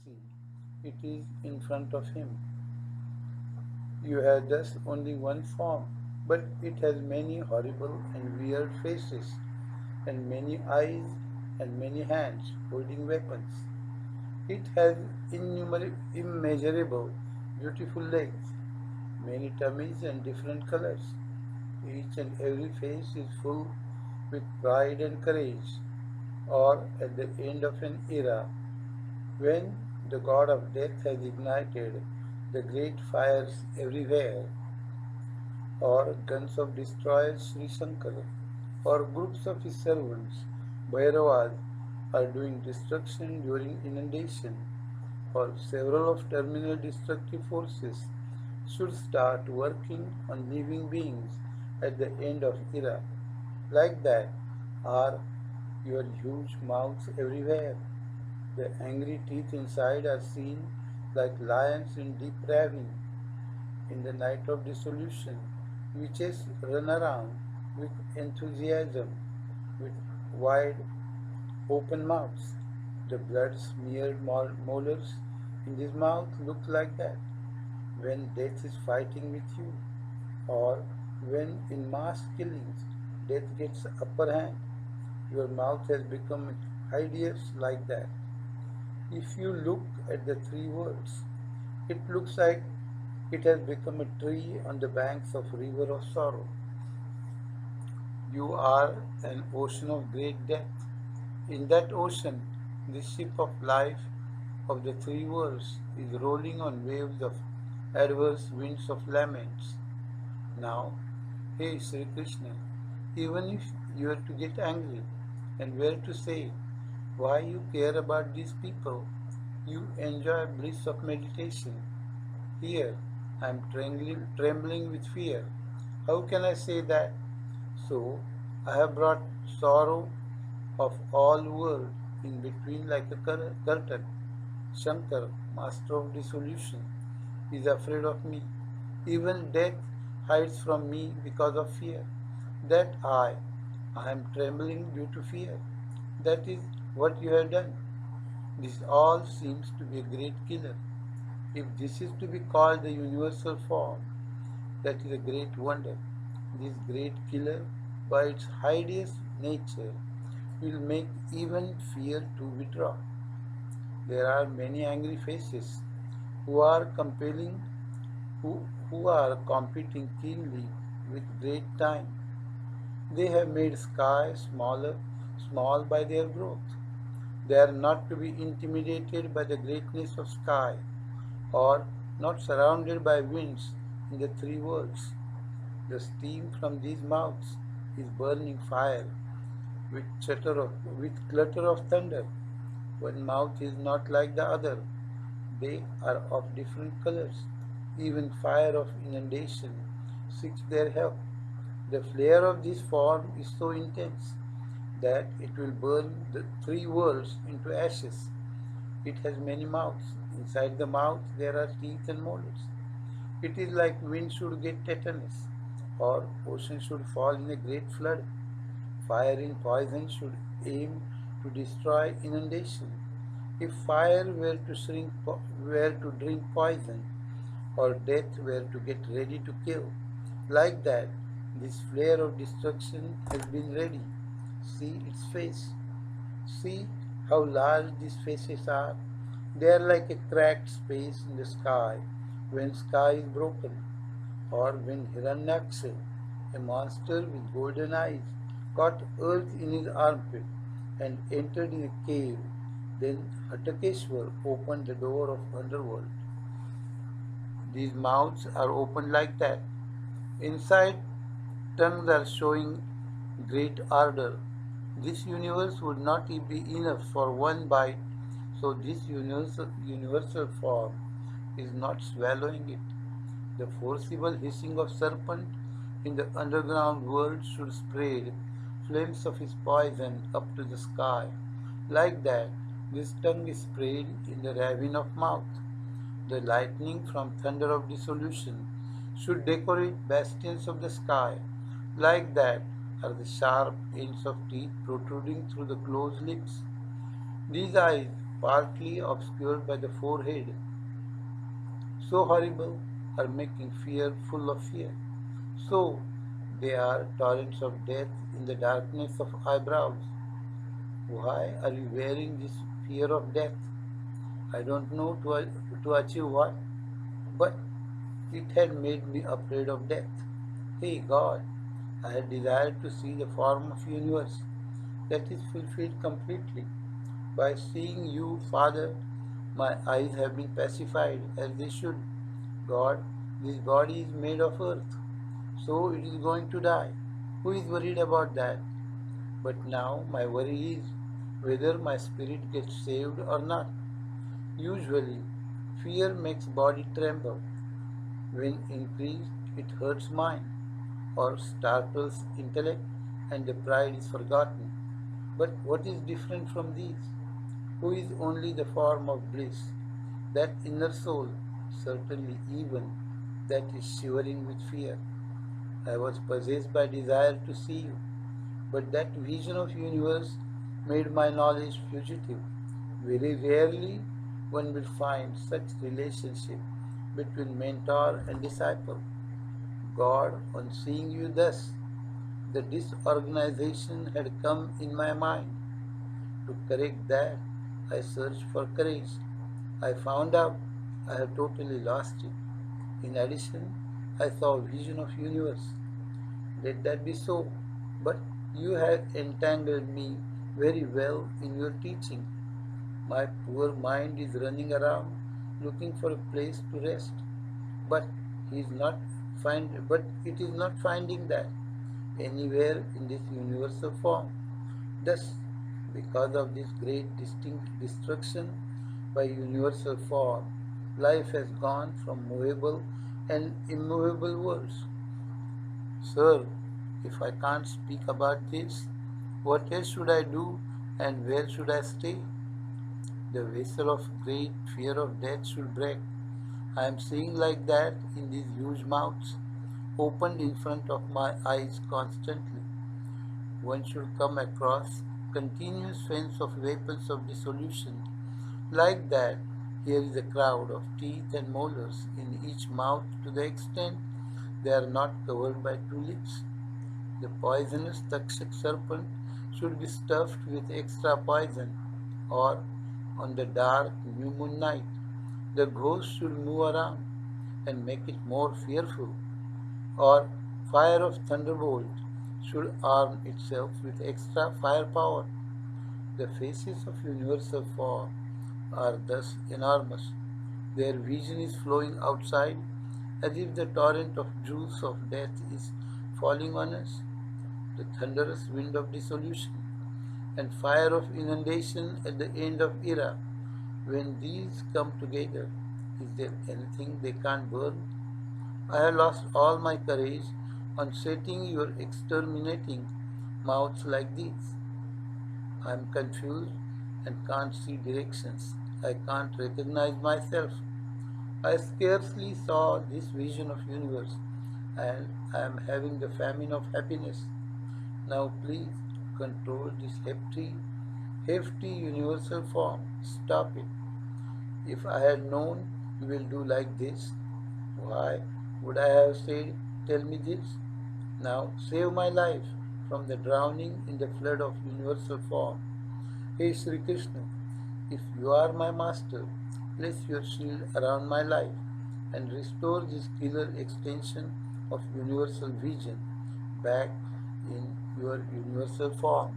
see. It is in front of him. You have thus only one form, but it has many horrible and weird faces, and many eyes, and many hands holding weapons. It has immeasurable, beautiful legs, many tummies and different colors. Each and every face is full with pride and courage, or at the end of an era when the god of death has ignited the great fires everywhere, or guns of destroyer Sri Shankar, or groups of his servants, Bhairavas, are doing destruction during inundation, or several of terminal destructive forces should start working on living beings at the end of era. Like that are your huge mouths everywhere. The angry teeth inside are seen like lions in deep ravine. In the night of dissolution, witches run around with enthusiasm, with wide open mouths. The blood smeared molars in this mouth look like that when death is fighting with you, or when in mass killings death gets upper hand. Your mouth has become hideous like that. If you look at the three words, it looks like it has become a tree on the banks of river of sorrow. You are an ocean of great depth. In that ocean, the ship of life of the three worlds is rolling on waves of adverse winds of laments. Now, hey Shri Krishna, even if you are to get angry and were to say why you care about these people, you enjoy bliss of meditation. Here, I am trembling with fear. How can I say that? So, I have brought sorrow of all world in between like a curtain. Shankar, master of dissolution, is afraid of me. Even death hides from me because of fear. That I am trembling due to fear. That is what you have done. This all seems to be a great killer. If this is to be called the universal form, that is a great wonder. This great killer, by its hideous nature, will make even fear to withdraw. There are many angry faces who are who are competing keenly with great time. They have made sky small by their growth. They are not to be intimidated by the greatness of sky, or not surrounded by winds in the three worlds. The steam from these mouths is burning fire with clutter of thunder. One mouth is not like the other. They are of different colors. Even fire of inundation seeks their help. The flare of this form is so intense that it will burn the three worlds into ashes. It has many mouths. Inside the mouth there are teeth and molars. It is like wind should get tetanus, or ocean should fall in a great flood. Fire in poison should aim to destroy inundation. If fire were to drink poison, or death were to get ready to kill, like that, this flare of destruction has been ready. See its face. See how large these faces are. They are like a cracked space in the sky when sky is broken, or when Hiranyaksha, a monster with golden eyes, caught earth in his armpit and entered in a cave. Then Hatakeshwar opened the door of underworld. These mouths are opened like that. Inside, tongues are showing great ardor. This universe would not be enough for one bite, so this universal form is not swallowing it. The forcible hissing of serpent in the underground world should spread flames of his poison up to the sky. Like that, this tongue is sprayed in the ravine of mouth. The lightning from thunder of dissolution should decorate bastions of the sky. Like that are the sharp ends of teeth protruding through the closed lips. These eyes partly obscured by the forehead, so horrible are making fear full of fear. So they are torrents of death in the darkness of eyebrows. Why are you wearing this fear of death? I don't know to achieve what, but it had made me afraid of death. Hey God, I had desired to see the form of universe that is fulfilled completely. By seeing you, Father, my eyes have been pacified as they should. God, this body is made of earth, so it is going to die. Who is worried about that? But now my worry is whether my spirit gets saved or not. Usually, fear makes body tremble. When increased, it hurts mind or startles intellect and the pride is forgotten. But what is different from these? Who is only the form of bliss? That inner soul, certainly even that is shivering with fear. I was possessed by desire to see you, but that vision of universe made my knowledge fugitive. Very rarely one will find such relationship between mentor and disciple. God, on seeing you thus, the disorganization had come in my mind. To correct that, I searched for courage. I found out I had totally lost it. In addition, I saw a vision of universe. Let that be so. But you have entangled me very well in your teaching. My poor mind is running around looking for a place to rest. But he is not but it is not finding that anywhere in this universal form. Thus, because of this great distinct destruction by universal form, life has gone from movable and immovable worlds. Sir, if I can't speak about this, what else should I do and where should I stay? The vessel of great fear of death should break. I am seeing like that in these huge mouths, opened in front of my eyes constantly. One should come across continuous fence of weapons of dissolution. Like that, here is a crowd of teeth and molars in each mouth to the extent they are not covered by two lips. The poisonous Takshak serpent should be stuffed with extra poison, or on the dark new moon night, the ghost should move around and make it more fearful, or fire of thunderbolt should arm itself with extra firepower. The faces of universal form are thus enormous. Their vision is flowing outside as if the torrent of juice of death is falling on us. The thunderous wind of dissolution and fire of inundation at the end of era. When these come together, is there anything they can't burn? I have lost all my courage on setting your exterminating mouths like these. I am confused and can't see directions. I can't recognize myself. I scarcely saw this vision of universe, and I am having the famine of happiness. Now please control this hefty universal form. Stop it. If I had known you will do like this, why would I have said, tell me this? Now save my life from the drowning in the flood of universal form. Hey Shri Krishna, if you are my master, place your shield around my life and restore this killer extension of universal vision back in your universal form.